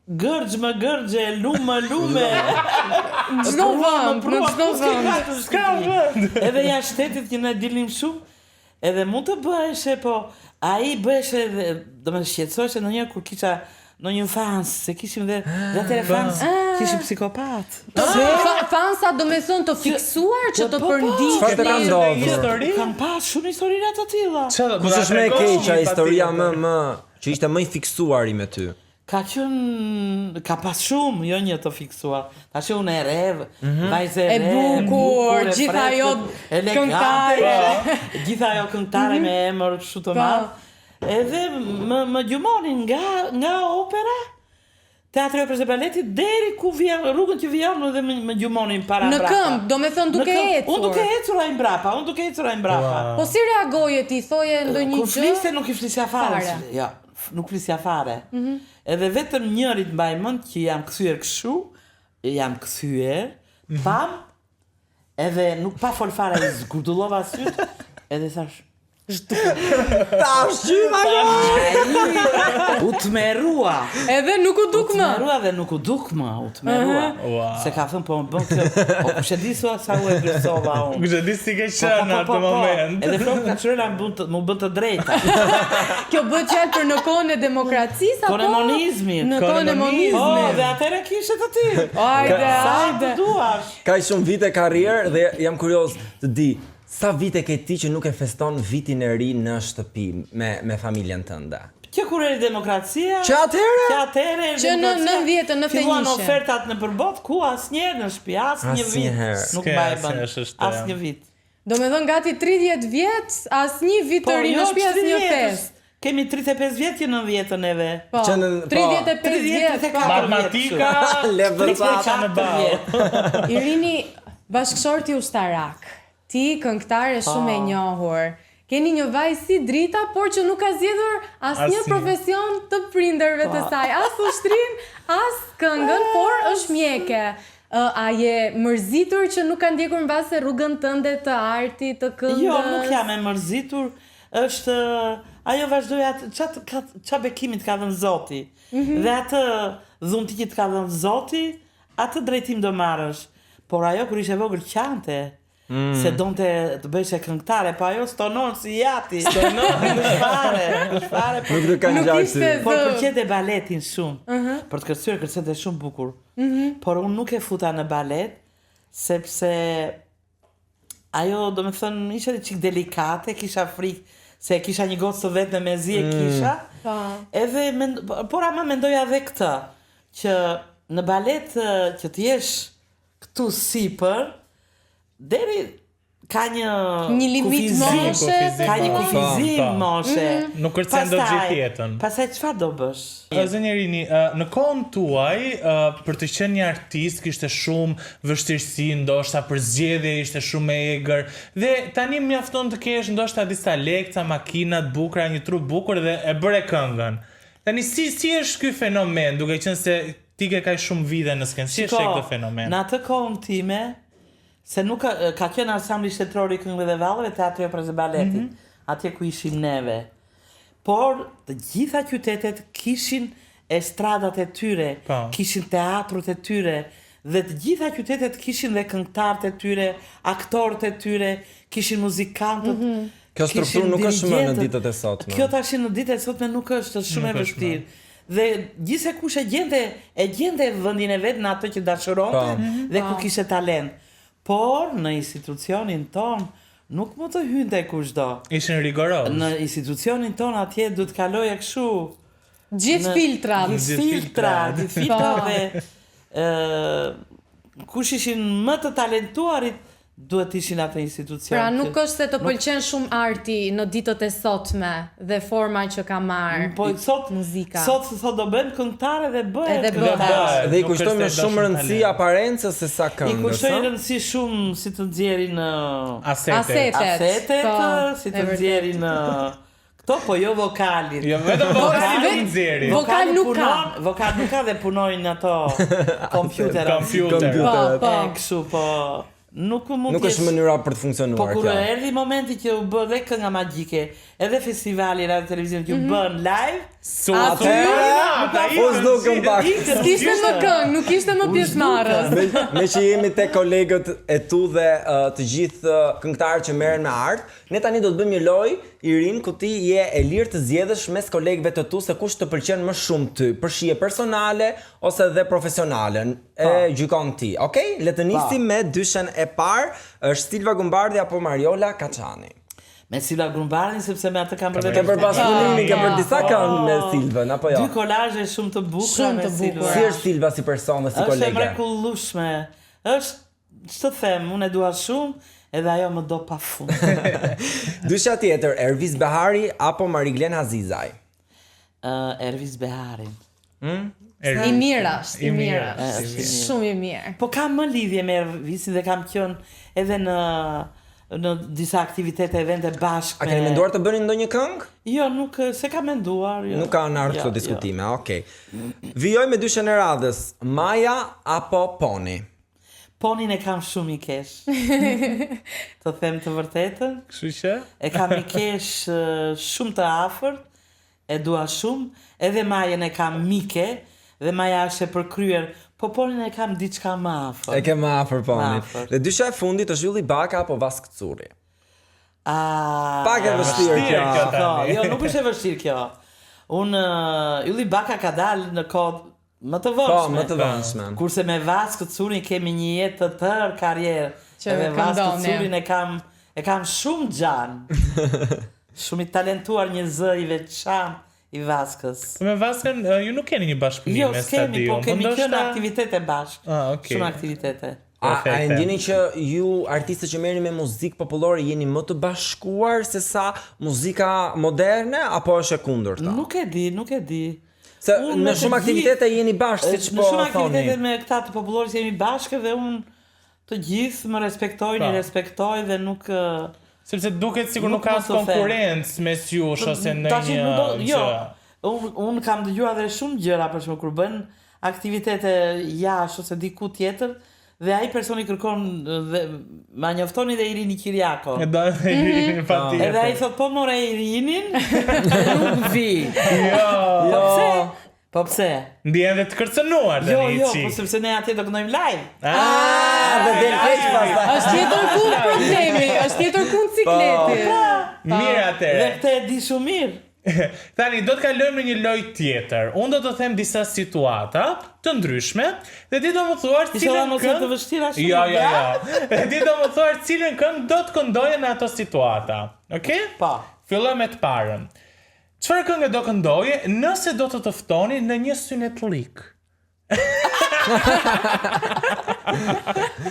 Gërgj më gërgje, lume. Çdo vend. S'ka vend. Edhe jashtë shtetit që ne dilim shumë, edhe mund të bëhesh, po ai bëhesh edhe, do të shqetësohesh ndonjëherë kur kisha në një fans, se kishim dhe atëre fans, kishim psikopat. Fansa do me thonë të fiksuar që të përndihni. Çfarë të ka ndodhur? Kam pas shumë historira të tilla. Kush është më e keqja, historia më që ishte më i fiksuari me ty? Ka pas shumë, jo një të fiksuar. Tash unë e rev, vajzë E bukur, gjitha ajo këngëtare. Gjitha ajo këngëtare me emër kështu të madh. Edhe më gjumonin nga opera, teatri operës e baletit, deri ku vjen rrugën që vjen dhe më gjumonin para Në mbrapa. këmbë, do me thënë duke ecur. Unë duke ecur ai mbrapa, Po si reagoje ti, thoje ndonjë Kur gjë? fliste nuk i flisja fare. Ja, nuk flisja fare. Edhe vetëm njërit mbaj mend që jam kthyer kështu, pam, edhe nuk pa fol fare, zgudullova syt, edhe thash, Tash gjyma u të merua. Edhe nuk u duk më. U të merua. Se ka thënë po më bën kjo. O kush e di sa u e vlerësova unë. Kush e di si ke qenë atë moment. Edhe Flok Kaçurela më bën të drejta. Kjo bëhet fjalë për në kohën e demokracisë apo? Komunizmit. Në kohën e Po, komunizmit. dhe atëre kishe të ti. Hajde. Duash. Ka shumë vite karrierë dhe jam kurioz të di sa vite ke ti që nuk e feston vitin e ri në shtëpi me familjen tënde? Që kur eri demokracia? Që atëherë? Që në 90-të, në filluan fenjishe. ofertat në përbot, ku asnjëherë në shtëpi, asnjë vit. Asnjëherë. Nuk mbaj bën. Asnjë vit. Do me dhënë gati 30 vjet, asnjë vit të ri në shtëpi, asnjë fest. Kemi 35 vjet që në vjetën eve. Po, Që në- 35 vjet. po. Matematika, Level në Irini, bashkëshorti ushtarak, ti këngëtare shumë e njohur, keni një vajzë si Drita, por që nuk ka zgjedhur asnjë Asnjë. profesion të prindërve të saj, as ushtrin, as këngën, por është mjeke. A je mërzitur që nuk ka ndjekur mbase rrugën tënde të artit, të këngës? Jo, nuk jam e mërzitur, është ajo vazhdoi atë ç'a bekimit ka dhënë Zoti. Dhe atë dhuntit ka dhënë Zoti, atë drejtim do marrësh. Por ajo kur ishte vogël qante. Se donte të bëhesh e këngëtare, po ajo stonon si jati. Stonon, fare. Nuk të kanë Nuk gjatë. ishte Por zë. përqete baletin shumë. Për të kërcyer kërcente shumë bukur. Por unë nuk e futa në balet, sepse ajo, do me thënë, ishte një çik delikate, kisha frikë se kisha një gocë të vetë në mezi e kisha. Edhe, por ama mendoja dhe këtë, që në balet që t'jesh këtu sipër, deri ka një limit kufizim, moshe, ka një po. kufizim Po. moshe. Nuk kërcen dot gjithë jetën. Pastaj çfarë do bësh? Zënjerini, në kohën tuaj, për të qenë një artist, kishte shumë vështirësi, ndoshta për zgjedhje ishte shumë e egër, dhe tani mjafton të kesh ndoshta disa lekca, makina të bukura, një trup bukur dhe e bëre këngën. Tani si është ky fenomen, duke qenë se ti ke kaq shumë vite në skenë, si është këtë fenomen? Në atë kohën time, se nuk ka qenë ansambli shtetëror i këngëve dhe vallëve, teatri e Opera Baletit, atje ku ishim neve. Por të gjitha qytetet kishin estradat e tyre, kishin teatrut e tyre, dhe të gjitha qytetet kishin dhe këngëtarët e tyre, aktorët e tyre, kishin muzikantët. Kjo strukturë nuk është më në ditët e sotme. Kjo tash në ditët e sotme nuk është shumë e vështirë. Dhe gjithsekush e gjente vendin e vet në atë që dashuronte dhe ku kishte talent. Por në institucionin ton nuk mund të hynte kushdo. Ishin rigoroz. Në institucionin ton atje duhet kaloje kështu. Gjithë filtrat. Gjithë filtrat dhe kush ishin më të talentuarit duhet ishin atë institucion. Pra nuk është se të pëlqen shumë arti në ditët e sotme dhe forma që ka marrë. Po sot muzika. Sot do bëjmë këngëtare dhe bëhet. Edhe bëhet. Dhe i kushtojmë me shumë rëndësi aparencës se sa këngës. I kushtojmë rëndësi shumë si të nxjerrin asetet, si të nxjerrin këto, po jo vokalin. Jo vetëm vokalin nxjerrin. Vokal nuk ka. Vokal nuk ka dhe punojnë ato kompjuter. Po. Kështu po. Nuk është mënyra për të funksionuar. Po kur erdhi momenti që u bë dhe kënga magjike, edhe festivali radio televizion që u bën live, S'kishte më këngë, nuk ishte më pjesëmarrës. Me që jemi te kolegët e tu dhe të gjithë këngëtarët që merren me art, ne tani do të bëjmë një lojë, Irin, ku ti je e lirë të zgjedhësh mes kolegëve të tu se kush të pëlqen më shumë ty, për shije personale ose dhe profesionale. E gjykon ti. Okej? Le të nisim me dyshen e parë, është Silva Gumbardi apo Mariola Kaçani. Me Silva Gumbardin sepse me atë kam bërë. Ke për pasunin, ke për disa këngë me Silvën, apo jo? Dy kolazhe shumë të bukura me Silva. Si është Silva si person dhe si kolege? Është e mrekullueshme. Ç'të them, unë e dua shumë edhe ajo më do pafund. Dysha tjetër, Ervis Behari apo Mariglen Azizaj? Ervis Beharin. I mirë është. Shumë i mirë. Po kam më lidhje me Ervisin dhe kam qenë edhe në disa aktivitete evente bashkë. A keni menduar të bëni ndonjë këngë? Jo, nuk se kam menduar. Jo. Nuk ka në ardhur këto diskutime, okej. Vijoj me dyshen e radhës, Maja apo Poni? Ponin e kam shumë i kesh. Të them të vërtetën. Kështu që? E kam i kesh shumë të afërt, e dua shumë, edhe Majën e kam mike, dhe Maja është e përkryer, po Ponin e kam diçka më afër. E ke më afër Ponin. Dhe dysha e fundit është Ylli Baka apo Vask Curri? Pak e vështirë kjo. Jo, nuk është e vështirë kjo. Ylli Baka ka dalë në kohë më të vëshme. Po, më të vëshme. Kurse me Vask Currin kemi një jetë të tërë karrierë. Edhe Vask Currin e kam shumë gjanë. Shumë i talentuar, një zë i veçantë i Vaskës. Me Vaskën ju nuk keni një bashkëpunim me stadium. Jo, s'kemi, po kemi qenë aktivitete bashkë. Shumë aktivitete. A e ndjeni që ju artistët që merrni me muzikë popullore jeni më të bashkuar se sa muzika moderne apo është e kundërta? Nuk e di. Se Unë në me shumë të aktivitete jeni bashkë siç Në po shumë thoni. aktivitete me këta të popullorës jemi bashkë dhe unë të gjithë më respektojnë, i respektoj dhe nuk... Sepse duket sikur Nuk nuk ka mos u the. konkurrencë mes jush ose në Tash një nuk do- jo. gjë. Unë kam dëgjuar edhe shumë gjëra për shembull kur bën aktivitete jashtë ose diku tjetër dhe ai personi kërkon dhe ma njoftoni dhe Irini Kiriako. Edhe ai thot po more Irinin, nuk vi. Po pse? Ndjen dhe të kërcënuar tani Jo, po sepse ne atje do këndojmë live. Dhe del keq pastaj. Është tjetër kund problemi, është tjetër kund cikleti. Mirë Dhe atëre. këtë e di shumë mirë. Tani do të kalojmë në një lojë tjetër. Unë do të them disa situata të ndryshme dhe ti do më thuar cilën mos e të vështira shumë. Jo. Ti do më thuar cilën këngë do të këndoje në ato situata. Okej? Pa. Filloj me të parën. Çfarë këngë do këndoje nëse do të ftoni në një synetlik?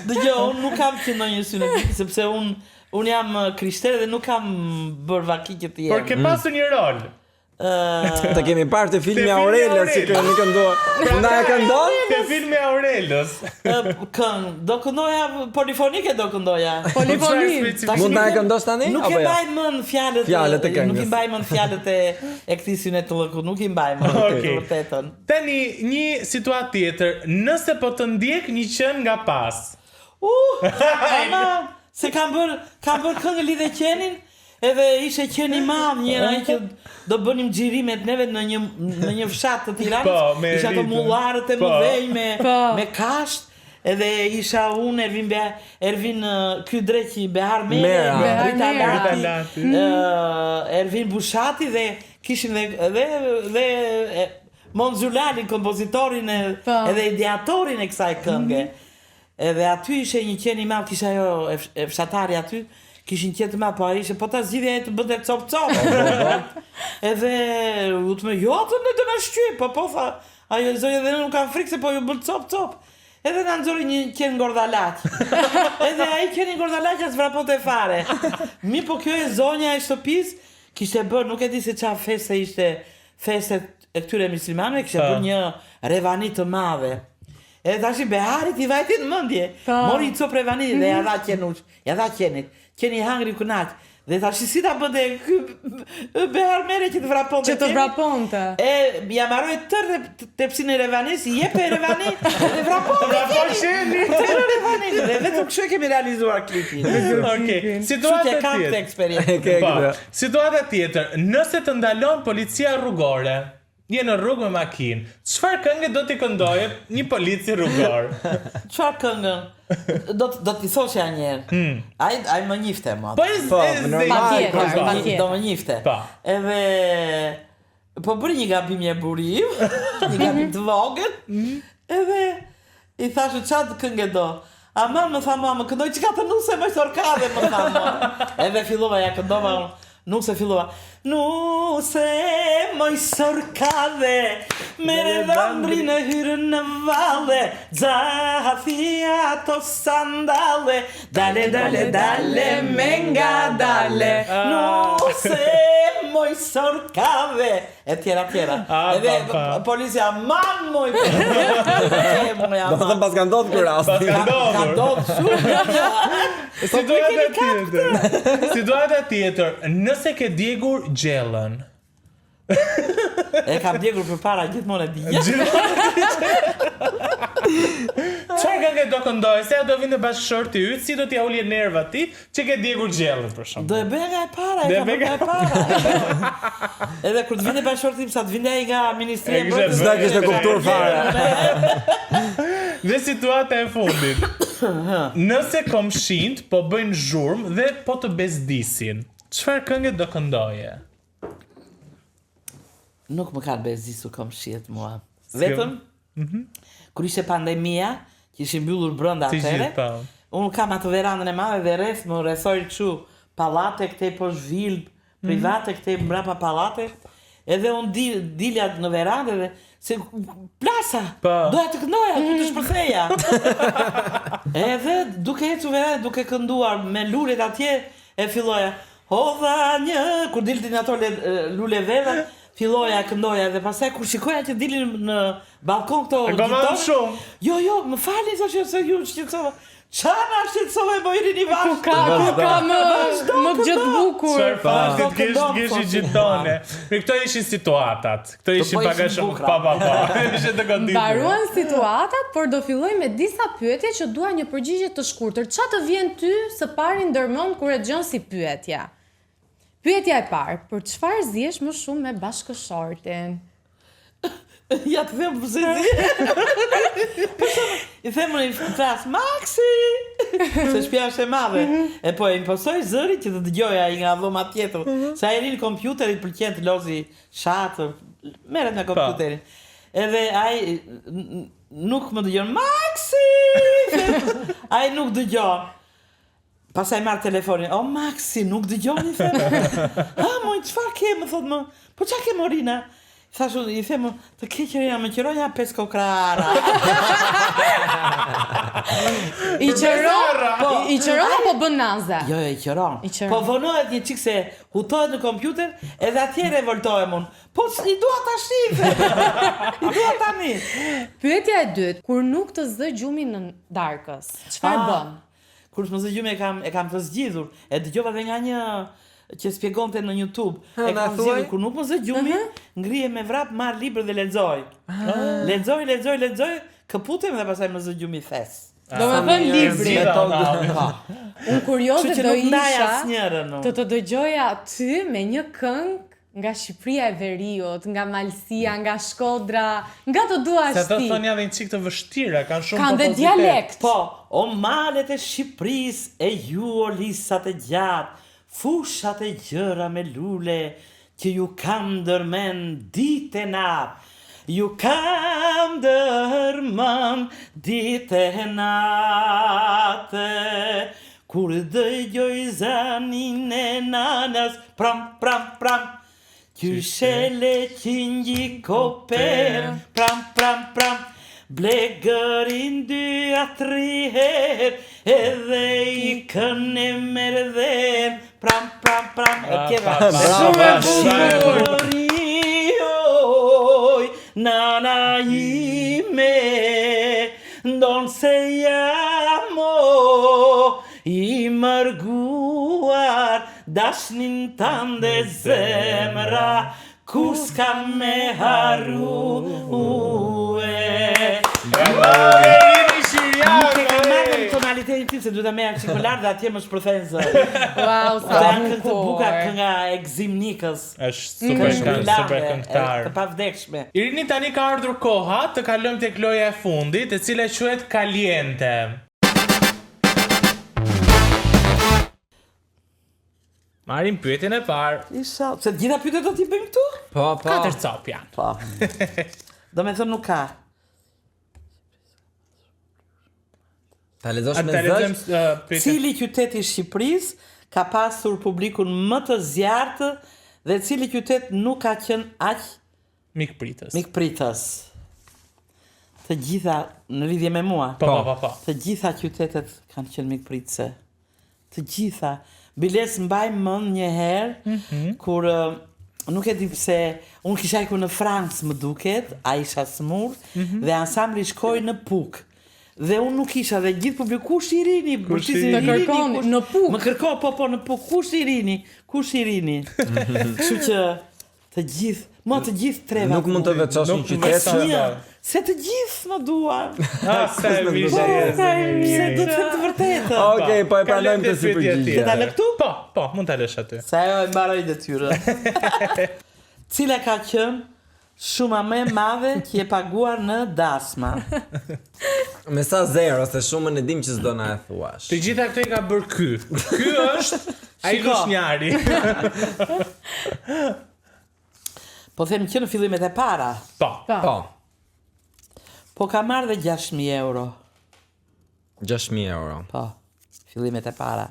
Dëgjoj, unë nuk kam që ndonjë synetik sepse unë jam krishtere dhe nuk kam bërë vakikje të Por jetë. ke pasur një rol. Të kemi parë të filmi filmi Aurelës si Aurelës. kënë këndon. Na e këndon? Te filmi Aurelës. Këngë, do këndoja polifonike do këndoja. Polifoni. Mund na e këndosh tani Nuk apo e jo? mbaj mend fjalët Fjalët e këngës. Nuk i mbaj mend fjalët e këtij synetulliku, nuk i mbaj mend Okej. të vërtetën. Tani një situatë tjetër, nëse po të ndjek një qen nga pas. Ama, se kam bër këngë lidhe qenin, edhe ishe qen i madh njëra ai që do bënim xhirimet neve në një fshat të Tiranës. Po, me Isha ato elitën. mullarët e Po. mëdhej me kasht. Edhe isha unë, Ervin ky dreqi Behar Mere, Mera. Rita Rita Lati, Lati. Ervin Bushati dhe kishim dhe Mon Zulali, kompozitorin edhe ideatorin e kësaj këngë. Edhe aty ishe një qen i madh, kisha ajo e fshatari aty, kishin qenë të madh, po ai ishte po ta zgjidhja e të bënte cop. Edhe u të më jo atë në të na shqy, po tha, ajo zonja dhe nuk kam frikë se po ju bën cop. Edhe na nxori një qen ngordalaq. Edhe ai qeni ngordalaq as vraponte fare. Mi po kjo e zonja e shtëpisë kishte bërë, nuk e di se çfarë feste ishte, feste e këtyre muslimanëve, kishte bërë një revani të madhe. Edhe tash i Beharit i vajti në mendje. Mori një copë revani dhe ja dha qenush, ja dha qenit. Qeni hangri kunaq. Dhe tash si ta bënte ky Behar Mere që të vraponte. Që të vraponte. Ja marroi tërë tepsinë e revanis, i jepe revani dhe vraponte qeni. Tërë revani. Dhe vetëm kështu e kemi realizuar klipin. Okej. Kështu Situata që kam këtë tjetër. eksperiencë. Po, situata tjetër, nëse të ndalon policia rrugore, je në rrugë me makinë, çfarë këngë do t'i këndoje një polici rrugor? Çfarë këngën? Do t'i thosha një herë. Ai më njifte mua. Po, normal, patjetër. Do më njifte. Po. Edhe po bëri një gabim një burim, një gabim të vogël. Edhe i thashë çfarë këngë do? Ama më tha mua, më këndoj çka të nuse më sorkave më tha mua. Edhe fillova ja këndova unë. Nuse fillova. Nuse moj sorkave, mere dhëndri në hyrën në valle, Zahathia to sandale, dale, dale, dale, me nga dale, nuse moj sorkave, e tjera. Edhe policia, man moj, Do të them pas ka ndodhur ky rast. ka ndodhur shumë. Situata tjetër, nëse ke djegur gjellën. E kam djegur përpara gjithmonë e di. Çfarë këngë do këndoj? Se do vinte bashkëshorti yt, si do t'ja ulje nervat ti që ke djegur gjellën për shkak. Do e bëja nga e para, e kam nga e para. Edhe kur të vinte bashkëshorti im, sa të vinte ai nga Ministria e Brendshme. S'do kishte kuptuar fare. Dhe situata e fundit. Nëse komshint po bëjnë zhurmë dhe po të bezdisin, çfarë këngë do këndoje? Nuk më kanë bezdisur komshiet mua. Vetëm kur ishte pandemia, që ishin mbyllur brenda Ti atëre. gjithë, po. Unë kam atë verandën e madhe dhe rreth më rrethoi kështu pallate këtej poshtë vilë, private këtej mbrapa pallate. Edhe unë dilja në verandë dhe se plasa, doja të këndoja, ku të shpërtheja. Edhe duke ecu verandë, duke kënduar me lulet atje, e filloja, hodha një, kur diltin ato lule vera, filloja, këndoja, dhe pastaj kur shikoja që dilin në balkon këto shumë. Jo, më fali, thashë se ju shqetësova. Çana shqetësove po irini vazhdo. Ku ka më gjithë bukur. Çfarë fakti gish gjithone. Me këto ishin situatat. Këto ishin pak a shumë pa. Ishte të konditur. Mbaruan situatat, por do filloj me disa pyetje që dua një përgjigje të shkurtër. Çfarë të vjen ty së pari ndërmend kur e dëgjon si pyetja? Pyetja e parë, për çfarë zihesh më shumë me bashkëshortin? Ja të them përse zi. I them në flas Maxi. Se shtëpia është e madhe. E po e impostoj zëri që të dëgjoja ai nga dhoma tjetër. Se ai rin kompjuterit pëlqen të lozi shatë, merret me kompjuterin. Edhe ai nuk më dëgjon Maxi. Ai nuk dëgjon. Pastaj marr telefonin. O Maxi, nuk dëgjoni them. Moj, çfarë ke? Më thot më. Po çfarë ke Morina? Thashu, i them, të keqëria më qironja 5 kokrara. I qëron apo bën naze? Jo, i qëron. Po vonohet një çik se hutohet në kompjuter, edhe atje revoltohem unë. Po i dua tash. I dua tani. Pyetja e dytë, kur nuk të zë gjumi në darkës, çfarë bën? Kur më zë gjumi e kam të zgjidhur. E dëgjova edhe nga një që spjegonte në YouTube. E kam zgjidhur kur nuk më zë gjumi, ngrihem me vrap, marr libër dhe lexoj. Lexoj, këputem dhe pastaj më zë gjumi thes. Do me thënë libri. Unë kurioze do isha të dëgjoja ty me një këngë nga Shqipëria e Veriut, nga Malësia, nga Shkodra, nga të duash ti. Se ato thonë janë një çik të vështira, kanë shumë kanë dhe dialekt. Po, o malet e Shqipërisë e ju o lisat e gjatë, fushat e gjëra me lule, që ju kam dërmen ditë e natë. Ju kam dërmen ditë e natë. Kur dëgjoj zanin e nanas, pram, Kyshele qingji koper, pram, blegërin 2-3 her, edhe i kënë merdhen, pram, e tjera. Shumë bukur, nana ime, ndonë se jamo, i mërguar, dashnin tande zemra, kur s'ka me harue. Nuk e ka marrë në tonalitetin tim, se duhet ta merr çikolar dhe atje më shpërthen zë. Wow, sa Këtë buka kënga e Gzimnikës. Është super këngëtar. Të pavdekshme. Irini, tani ka ardhur koha të kalojmë tek loja e fundit, e cila quhet Caliente. Marim pyetjen e parë. Isha, se të gjitha pyetjet do t'i bëjmë këtu? Po. 4 cop janë. Po. Do me thënë nuk ka. Ta lexosh me zë. Cili qytet i Shqipërisë ka pasur publikun më të zjartë dhe cili qytet nuk ka qenë aq mikpritës? Të gjitha në lidhje me mua. Po. Të gjitha qytetet kanë qenë mikpritëse. Të gjitha. Biles mbaj mend një herë kur nuk e di pse unë kisha ikur në Francë më duket, a isha smur dhe ansambli shkoi në Puk. Dhe unë nuk isha dhe gjithë publiku kush i rini? Të kërkoni në Puk. Më kërko po në Puk, kush i rini? Kështu që të gjithë, të gjithë treva. Nuk mund të veçosh një qytet se të gjithë më duan. Se mirë. Se do të them të vërtetën. Okej, po e pranojmë këtë si përgjigje. Ta lë këtu? Po, mund ta lësh aty. Sa ajo e mbaroi detyrën. Cila ka qenë shuma më e madhe që e paguar në dasma? Me sa zero, se shumën e dim që s'do na e thuash. Të gjitha këto i ka bërë ky. Ky është ai lushnjari. Po them që në fillimet e para. Po. Po ka marrë dhe 6.000 euro. 6.000 euro. Po, fillimet e para.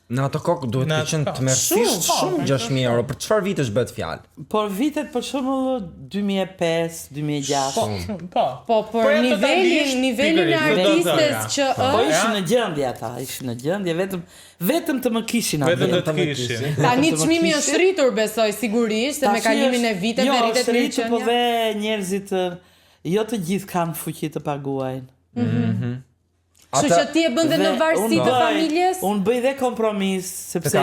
Në ato kokë duhet të qenë të mërësisht shumë 6.000 euro. Për çfarë vitesh bëhet fjalë? Por vitet për shembull 2005, 2006. Po, për nivelin e artistes që Po është. ishin në gjendje ata, ishin në gjendje vetëm të më kishin atë. Vetëm të kishin. Tani çmimi është rritur, besoj sigurisht, se me kalimin e viteve rritet mirë që po dhe njerëzit jo të gjithë kanë fuqi të paguajnë. Kështu që ti e bën dhe në varësi të familjes? Unë bëj dhe kompromis, sepse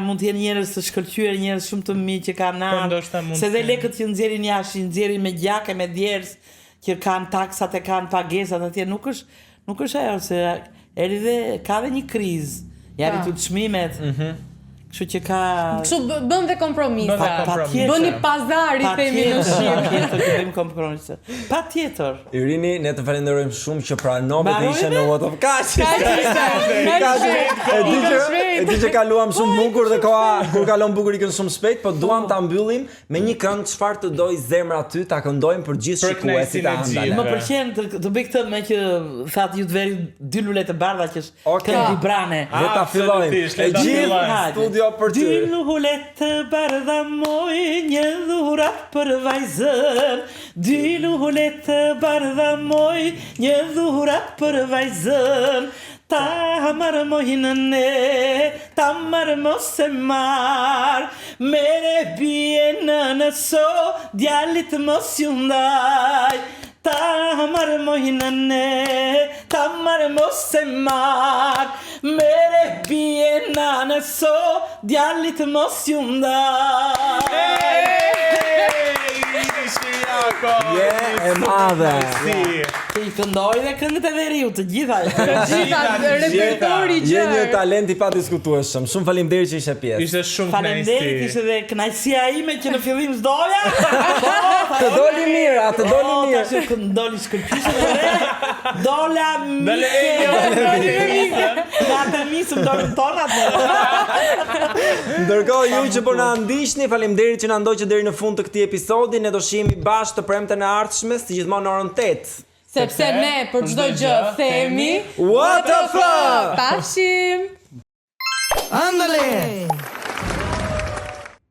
mund të jenë njerëz të shkëlqyer, njerëz shumë të mirë që kanë se dhe lekët që nxjerrin jashtë, nxjerrin me gjakë, me djersë, që kanë taksat e kanë pagesat atje, nuk është ajo se eri dhe ka dhe një krizë. Ja rritur çmimet. Kështu që ka Kështu bën dhe kompromisa. Patjetër. Bëni pazari themi në Shqipëri. Patjetër që bëjmë kompromise. Patjetër. Irini, ne të falenderojmë shumë që pranove të ishe në What of Kaç. E di që kaluam shumë bukur dhe koha kur kalon bukur ikën shumë shpejt, po duam ta mbyllim me një këngë çfarë të doj zemra ty, ta këndojmë për gjithë shikuesit e Andale. Më pëlqen të bëj këtë me që thatë ju të veri 2 lule të bardha që është këngë vibrane. Le ta fillojmë. E gjithë studio për ty. 2 lule të bardha moj, një dhurat për vajzën. 2 lule të bardha moj, një dhurat për vajzën. Ta marë mojnë ne, ta marë mos e marë, mere bie në nëso, djallit mos ju ndaj. Ta marë mojnë ne, ta marë mos e marë, mere bie në nëso, djallit mos ju ndaj. Je e madhe. I këndoj dhe këngët e veriu të gjitha. Repertori Je një talent i padiskutueshëm. Shumë faleminderit që ishe pjesë. Ishte shumë Faleminderit, ishte dhe kënaqësia ime që në fillim s'doja. Të doli mirë, të doli mirë. Tash që ndoli shkëlqyshëm edhe dola mirë. Ata misëm dolën tonat. Ndërkohë ju që po na ndiqni, faleminderit që na ndoqët deri në fund të këtij episodi. Ne do shihemi bashkë të premten e ardhshme, si gjithmonë në orën 8. Sepse ne për çdo gjë themi What the fuck? Pafshim. Ándale.